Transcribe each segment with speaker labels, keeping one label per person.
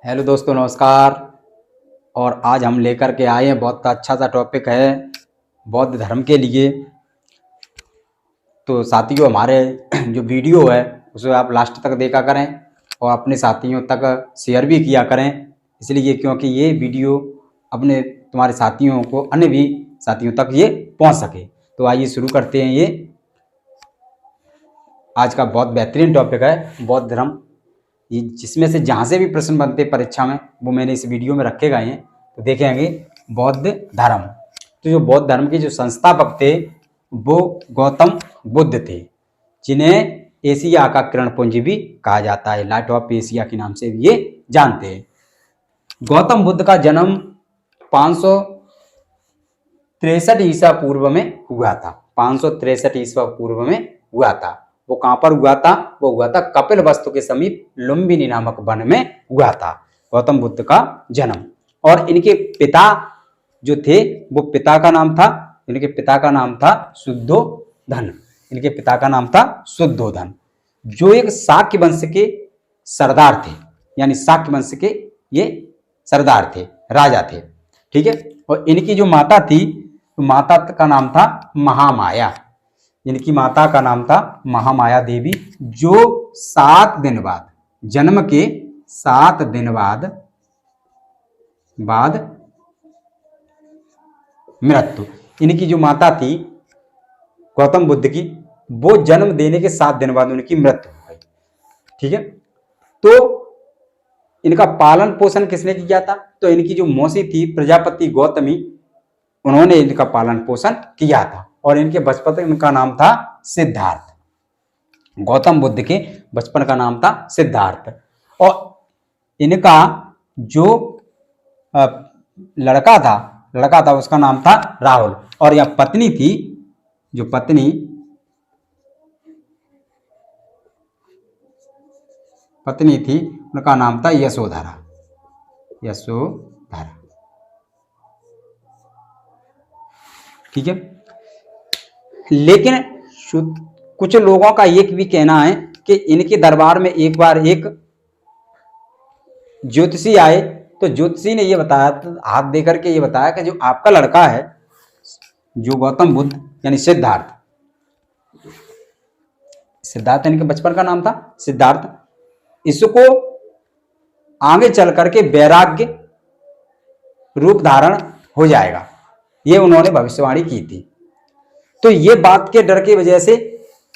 Speaker 1: Hello दोस्तों, नमस्कार। और आज हम लेकर के आए हैं, बहुत अच्छा सा टॉपिक है बौद्ध धर्म के लिए। तो साथियों, हमारे जो वीडियो है उसे आप लास्ट तक देखा करें और अपने साथियों तक शेयर भी किया करें, इसलिए क्योंकि ये वीडियो अपने तुम्हारे साथियों को, अन्य भी साथियों तक ये पहुंच सके। तो आइए शुरू करते हैं। ये आज का बहुत बेहतरीन टॉपिक है बौद्ध धर्म, ये जिसमें से जहाँ से भी प्रश्न बनते परीक्षा में वो मैंने इस वीडियो में रखे गए हैं। तो देखेंगे बौद्ध धर्म। तो जो बौद्ध धर्म के जो संस्थापक थे वो गौतम बुद्ध थे, जिन्हें एशिया का किरणपुंज भी कहा जाता है, लाइट ऑफ एशिया के नाम से भी ये जानते हैं। गौतम बुद्ध का जन्म 563 ईसा पूर्व में हुआ था। 563 ईसा पूर्व में हुआ था। वो कहाँ पर हुआ था? वो हुआ था कपिलवस्तु के समीप लुम्बिनी नामक वन में हुआ था गौतम बुद्ध का जन्म। और इनके पिता जो थे वो इनके पिता का नाम था शुद्धोधन। इनके पिता का नाम था शुद्धोधन, जो एक शाक्य वंश के सरदार थे, यानी शाक्य वंश के ये सरदार थे, राजा थे। ठीक है। और इनकी जो माता थी, माता का नाम था महामाया। इनकी माता का नाम था महामाया देवी, जो 7 दिन बाद, जन्म के 7 दिन बाद मृत्यु। इनकी जो माता थी गौतम बुद्ध की, वो जन्म देने के 7 दिन बाद उनकी मृत्यु हो गई। ठीक है। तो इनका पालन पोषण किसने किया था? तो इनकी जो मौसी थी प्रजापति गौतमी, उन्होंने इनका पालन पोषण किया था। और इनके बचपन का नाम था सिद्धार्थ। गौतम बुद्ध के बचपन का नाम था सिद्धार्थ। और इनका जो लड़का था उसका नाम था राहुल। और यह पत्नी थी, जो पत्नी थी, उनका नाम था यशोधरा। ठीक है। लेकिन कुछ लोगों का ये भी कहना है कि इनके दरबार में एक बार एक ज्योतिषी आए, तो ज्योतिषी ने ये बताया, हाथ देकर के ये बताया कि जो आपका लड़का है, जो गौतम बुद्ध यानी सिद्धार्थ इनके बचपन का नाम था सिद्धार्थ, इसको आगे चल करके वैराग्य रूप धारण हो जाएगा, ये उन्होंने भविष्यवाणी की थी। तो ये बात के डर की वजह से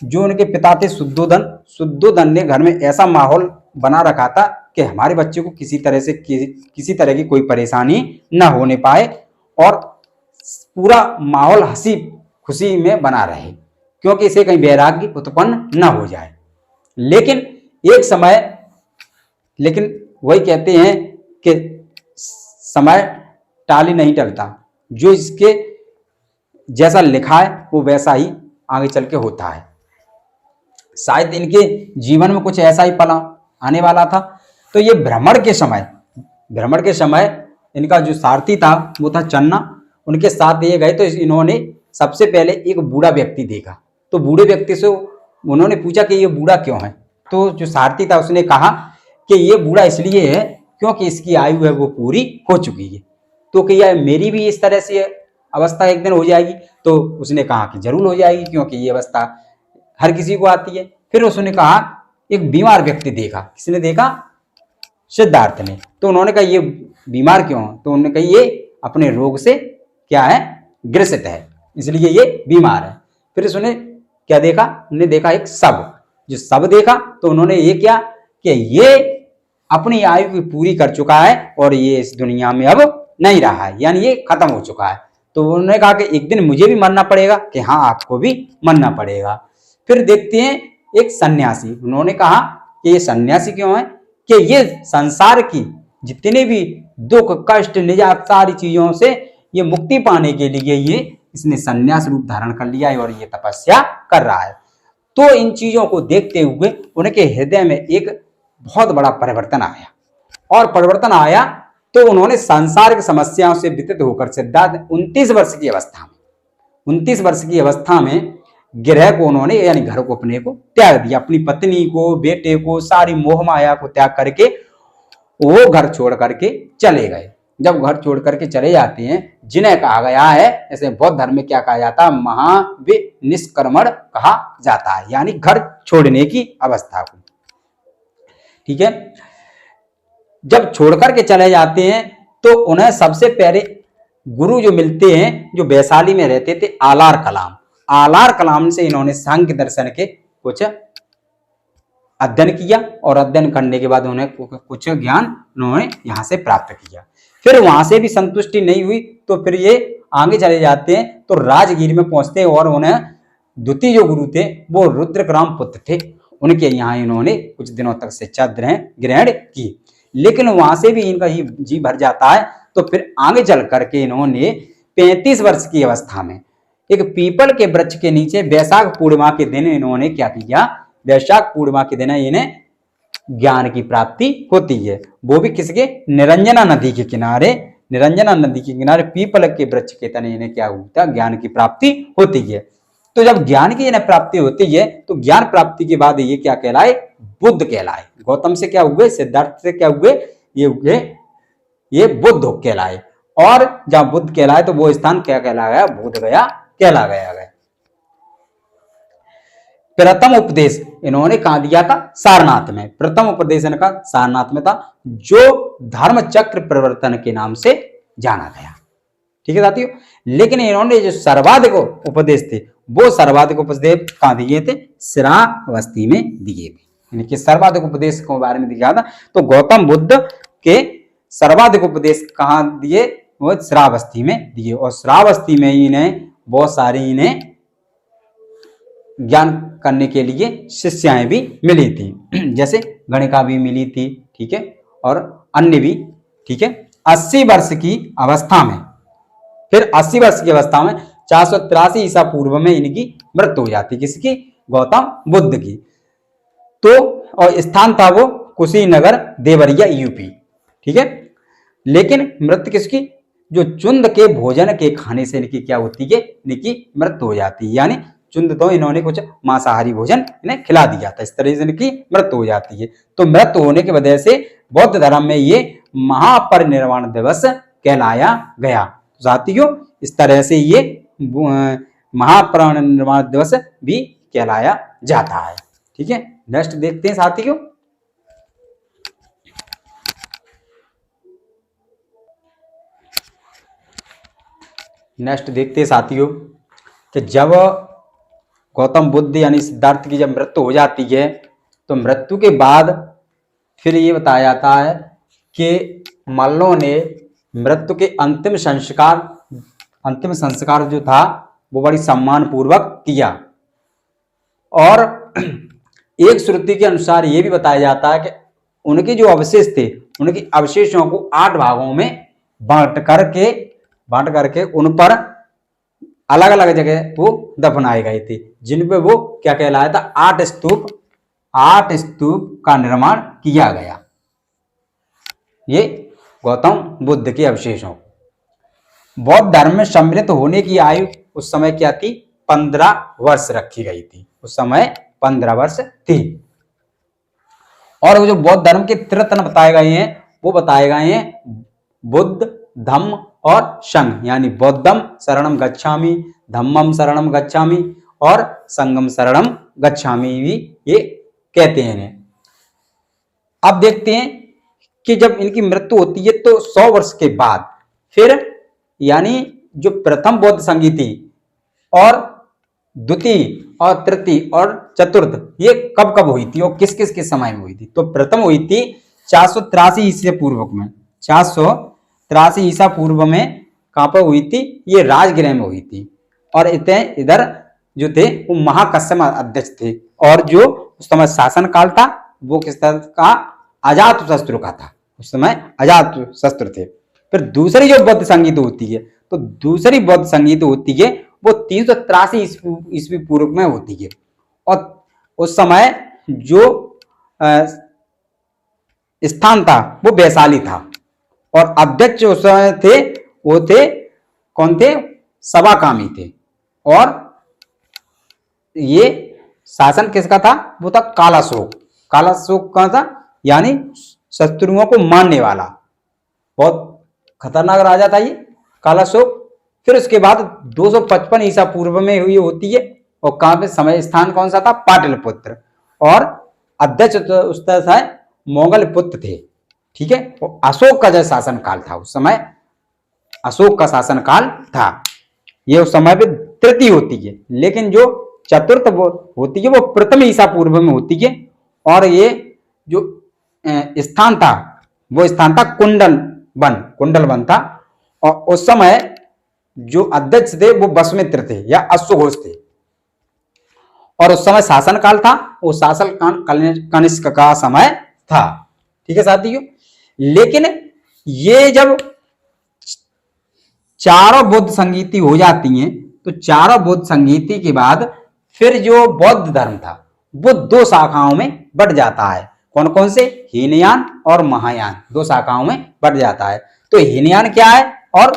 Speaker 1: जो उनके पिता थे शुद्धोधन ने घर में ऐसा माहौल बना रखा था कि हमारे बच्चे को किसी तरह की कोई परेशानी न होने पाए और पूरा माहौल हंसी खुशी में बना रहे, क्योंकि इसे कहीं वैराग्य उत्पन्न न हो जाए। लेकिन वही कहते हैं कि समय टाली नहीं टलता, जो इसके जैसा लिखा है वो वैसा ही आगे चल के होता है। शायद इनके जीवन में कुछ ऐसा ही पल आने वाला था। तो ये भ्रमण के समय इनका जो सारथी था वो था चन्ना। उनके साथ ये गए तो इन्होंने सबसे पहले एक बूढ़ा व्यक्ति देखा। तो बूढ़े व्यक्ति से उन्होंने पूछा कि ये बूढ़ा क्यों है? तो जो सारथी था उसने कहा कि ये बूढ़ा इसलिए है क्योंकि इसकी आयु है वो पूरी हो चुकी है। तो क्या मेरी भी इस तरह से अवस्था एक दिन हो जाएगी? तो उसने कहा कि जरूर हो जाएगी, क्योंकि ये अवस्था हर किसी को आती है। फिर उसने कहा एक बीमार व्यक्ति देखा। किसने देखा? सिद्धार्थ ने। तो उन्होंने कहा ये बीमार क्यों? तो उन्होंने कहा ये अपने रोग से क्या है, ग्रसित है, इसलिए ये बीमार है। फिर उसने क्या देखा? उन्होंने देखा एक शव। जो शव देखा तो उन्होंने ये क्या कि ये अपनी आयु की पूरी कर चुका है और ये इस दुनिया में अब नहीं रहा है, यानी ये खत्म हो चुका है। तो उन्होंने कहा कि एक दिन मुझे भी मरना पड़ेगा। कि हाँ, आपको भी मरना पड़ेगा। फिर देखते हैं एक सन्यासी। उन्होंने कहा कि ये सन्यासी क्यों है? कि ये संसार की जितने भी दुख कष्ट निजात सारी चीजों से ये मुक्ति पाने के लिए इसने सन्यास रूप धारण कर लिया है और ये तपस्या कर रहा है। तो इन चीजों को देखते हुए उनके हृदय में एक बहुत बड़ा परिवर्तन आया। और परिवर्तन आया तो उन्होंने सांसारिक समस्याओं से व्यतीत होकर सिद्धार्थ 29 वर्ष की अवस्था में गृह को उन्होंने, यानी घर को अपने को त्याग दिया। अपनी पत्नी को, बेटे को, सारी मोह माया को त्याग करके वो घर छोड़ करके चले गए। जब घर छोड़ करके चले जाते हैं, जिन्हें कहा गया है, ऐसे बौद्ध धर्म में क्या कहा जाता है, महाविनिष्क्रमण कहा जाता है, यानी घर छोड़ने की अवस्था को। ठीक है, जब छोड़ करके चले जाते हैं तो उन्हें सबसे पहले गुरु जो मिलते हैं, जो वैशाली में रहते थे, आलार कलाम। आलार कलाम से इन्होंने सांख्य दर्शन के कुछ अध्ययन किया और अध्ययन करने के बाद उन्हें कुछ ज्ञान उन्होंने यहाँ से प्राप्त किया। फिर वहां से भी संतुष्टि नहीं हुई तो फिर ये आगे चले जाते हैं तो राजगीर में पहुंचते हैं और उन्हें द्वितीय जो गुरु थे वो रुद्रग्राम पुत्र थे, उनके यहाँ इन्होंने कुछ दिनों तक शिक्षा ग्रहण की। लेकिन वहां से भी इनका जी भर जाता है तो फिर आगे चल करके इन्होंने 35 वर्ष की अवस्था में एक पीपल के वृक्ष के नीचे वैशाख पूर्णिमा के दिन इन्होंने क्या किया, वैशाख पूर्णिमा के दिन इन्हें ज्ञान की प्राप्ति होती है। वो भी किसके, निरंजना नदी के किनारे, निरंजना नदी के किनारे पीपल के वृक्ष के तने इन्हें क्या होता है, ज्ञान की प्राप्ति होती है। तो जब ज्ञान की इन्हें प्राप्ति होती है तो ज्ञान प्राप्ति के बाद ये क्या कहलाए, बुद्ध कहलाए। गौतम से क्या हुए, सिद्धार्थ से क्या हुए, ये हुए ये बुद्ध कहलाए। और जब बुद्ध कहलाए तो वो स्थान क्या कहला गया, बोध गया कहला गया। प्रथम उपदेश इन्होंने कहा दिया था, सारनाथ में। प्रथम उपदेश इनका सारनाथ में था, जो धर्म चक्र प्रवर्तन के नाम से जाना गया। ठीक है साथियों, लेकिन इन्होंने जो सर्वाधिक उपदेश थे वो सर्वाधिक उपदेश कहाँ दिए थे, श्रावस्ती में दिए थे। यानी कि सर्वाधिक उपदेश के बारे में दिया था तो गौतम बुद्ध के सर्वाधिक उपदेश कहाँ दिए, वो श्रावस्ती में दिए। और श्रावस्ती में इन्हें बहुत सारी इन्हें ज्ञान करने के लिए शिष्याएं भी मिली थी, जैसे गणिका भी मिली थी, ठीक है, और अन्य भी। ठीक है, 80 वर्ष की अवस्था में, फिर 80 वर्ष की अवस्था में 483 ईसा पूर्व में इनकी मृत्यु हो जाती, किसकी, गौतम बुद्ध की। तो और स्थान था वो कुशीनगर देवरिया यूपी। ठीक है, लेकिन मृत्यु किसकी, जो चुंद के भोजन के खाने से इनकी क्या होती है, इनकी मृत्यु हो जाती है। यानी चुंद तो इन्होंने कुछ मांसाहारी भोजन इन्हें खिला दिया था, इस तरह से इनकी मृत्यु हो जाती है। तो मृत्यु होने की वजह से बौद्ध धर्म में ये महापरिनिर्वाण दिवस कहलाया गया। साथियों, इस तरह से ये महापरिनिर्वाण दिवस भी कहलाया जाता है। ठीक है, नेक्स्ट देखते हैं साथियों। नेक्स्ट देखते हैं साथियों कि जब गौतम बुद्ध यानी सिद्धार्थ की जब मृत्यु हो जाती है तो मृत्यु के बाद फिर ये बताया जाता है कि मल्लों ने मृत्यु के अंतिम संस्कार जो था वो बड़ी सम्मान पूर्वक किया। और एक श्रुति के अनुसार ये भी बताया जाता है कि उनके जो अवशेष थे, उनके अवशेषों को 8 भागों में बांट करके उन पर अलग अलग जगह वो दफनाए गए थे, जिन पे वो क्या कहलाया था, 8 स्तूप का निर्माण किया गया। ये गौतम बुद्ध के अवशेषों। बौद्ध धर्म में सम्मिलित होने की आयु उस समय क्या थी, 15 वर्ष रखी गई थी। उस समय 15 वर्ष थी। और वो जो बौद्ध धर्म के त्रिरत्न बताए गए हैं वो बताए गए हैं बुद्ध, धम्म और संघ। यानी बौद्धम शरणम गच्छामि, धम्मम शरणम गच्छामि और संघम शरणम गच्छामि भी ये कहते हैं इन्हें। अब देखते हैं कि जब इनकी मृत्यु होती है तो 100 वर्ष के बाद फिर यानी जो प्रथम बौद्ध संघी थी और द्वितीय और तृतीय और चतुर्थ ये कब कब हुई थी और किस किस के समय में हुई थी। तो प्रथम हुई थी 483 ईसा पूर्व में, 483 ईसा पूर्व में कहां पर हुई थी, ये राजगृह में हुई थी। और इधर जो थे वो महाकश्यप अध्यक्ष थे और जो उस समय शासन काल था वो किस तरह का, अजात शस्त्र का था। उस समय अजात शस्त्र थे। फिर दूसरी जो बौद्ध संगीत होती है तो दूसरी बौद्ध संगीत होती है वो 383 ईस्वी पूर्व में होती है। और उस समय जो स्थान था वो वैशाली था और अध्यक्ष उस समय थे वो थे कौन थे, सवाकामी थे। और ये शासन किसका था, वो था कालाशोक। कालाशोक का था यानी शत्रुओं को मारने वाला, बहुत खतरनाक राजा था ये कालाशोक। फिर उसके बाद 255 ईसा पूर्व में हुई होती है, और कहाँ पे समय स्थान कौन सा था, पाटलिपुत्र, और अध्यक्ष उस है मोगल पुत्र थे, ठीक है। और अशोक का जो शासन काल था उस समय, अशोक का शासन काल था, ये उस समय पे तृतीय होती है, लेकिन जो चतुर्थ होती है वो प्रथम ईसा पूर्व में होती है। और ये जो स्थान था वो स्थान था कुंडल वन था, और उस समय जो अध्यक्ष थे वो वसुमित्र थे या अश्वघोष थे, और उस समय शासन काल था वो शासन काल कनिष्क का समय था, ठीक है साथियों। लेकिन ये जब चारों बौद्ध संगीति हो जाती हैं, तो चारों बौद्ध संगीति के बाद फिर जो बौद्ध धर्म था वो दो शाखाओं में बढ़ जाता है। कौन कौन से, हीनयान और महायान, दो शाखाओं में बढ़ जाता है। तो हीनयान क्या है और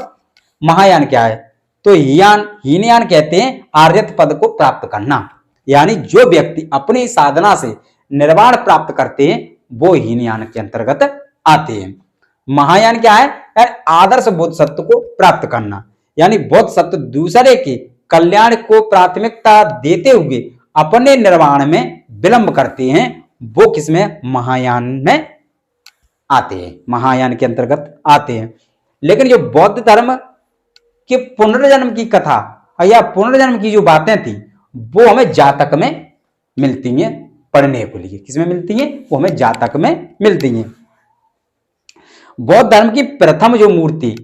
Speaker 1: महायान क्या है? तो हीनयान कहते हैं आर्यत पद को प्राप्त करना, यानी जो व्यक्ति अपनी साधना से निर्वाण प्राप्त करते हैं वो हीनयान के अंतर्गत आते हैं। महायान क्या है? आदर्श बोध सत्व को प्राप्त करना, यानी बोध सत्व दूसरे के कल्याण को प्राथमिकता देते हुए अपने निर्वाण में विलंब करते हैं, वो किसमें, महायान में आते हैं, महायान के अंतर्गत आते हैं। लेकिन जो बौद्ध धर्म के पुनर्जन्म की कथा या पुनर्जन्म की जो बातें थी वो हमें जातक में मिलती हैं पढ़ने के लिए। किसमें मिलती हैं? वो हमें जातक में मिलती हैं। बौद्ध धर्म की प्रथम जो मूर्ति,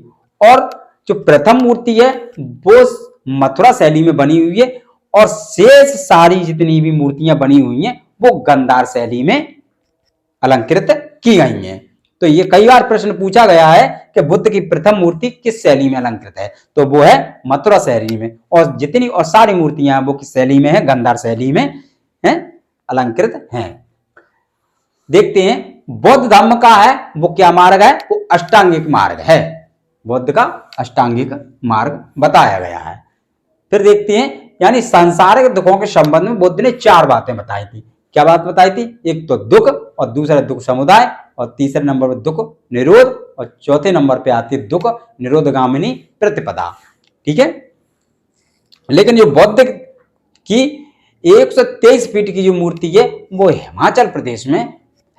Speaker 1: और जो प्रथम मूर्ति है वो मथुरा शैली में बनी हुई है, और शेष सारी जितनी भी मूर्तियां बनी हुई हैं वो गांधार शैली में अलंकृत की गई हैं। तो ये कई बार प्रश्न पूछा गया है कि बुद्ध की प्रथम मूर्ति किस शैली में अलंकृत है, तो वो है मथुरा शैली में, और जितनी और सारी मूर्तियां वो किस शैली में है, गांधार शैली में है अलंकृत हैं। देखते हैं बौद्ध धर्म का है वो क्या मार्ग है, वो अष्टांगिक मार्ग है, बौद्ध का अष्टांगिक मार्ग बताया गया है। फिर देखते हैं, यानी सांसारिक दुखों के संबंध में बुद्ध ने 4 बातें बताई थी। क्या बात बताई थी? एक तो दुख, और दूसरा दुख समुदाय, और तीसरे नंबर पर दुख निरोध, और चौथे नंबर पे आती है दुख निरोधगामिनी प्रतिपदा, ठीक है। लेकिन जो बौद्ध की 123 फीट की जो मूर्ति है वो हिमाचल प्रदेश में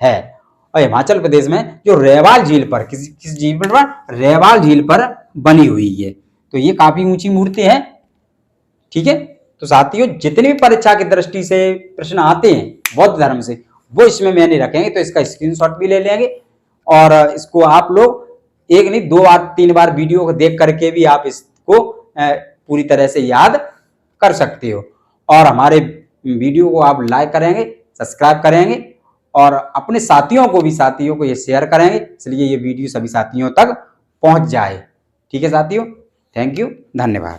Speaker 1: है, और हिमाचल प्रदेश में जो रेवाल झील पर, किस झील पर, रेवाल झील पर बनी हुई है। तो ये काफी ऊंची मूर्ति है, ठीक है। तो साथियों जितनी भी परीक्षा की दृष्टि से प्रश्न आते हैं बौद्ध धर्म से वो इसमें मैंने रखेंगे, तो इसका स्क्रीनशॉट भी ले लेंगे, और इसको आप लोग 1 नहीं 2 बार 3 बार वीडियो को देख करके भी आप इसको पूरी तरह से याद कर सकते हो। और हमारे वीडियो को आप लाइक करेंगे, सब्सक्राइब करेंगे, और अपने साथियों को ये शेयर करेंगे, इसलिए ये वीडियो सभी साथियों तक पहुंच जाए, ठीक है साथियों। थैंक यू, धन्यवाद।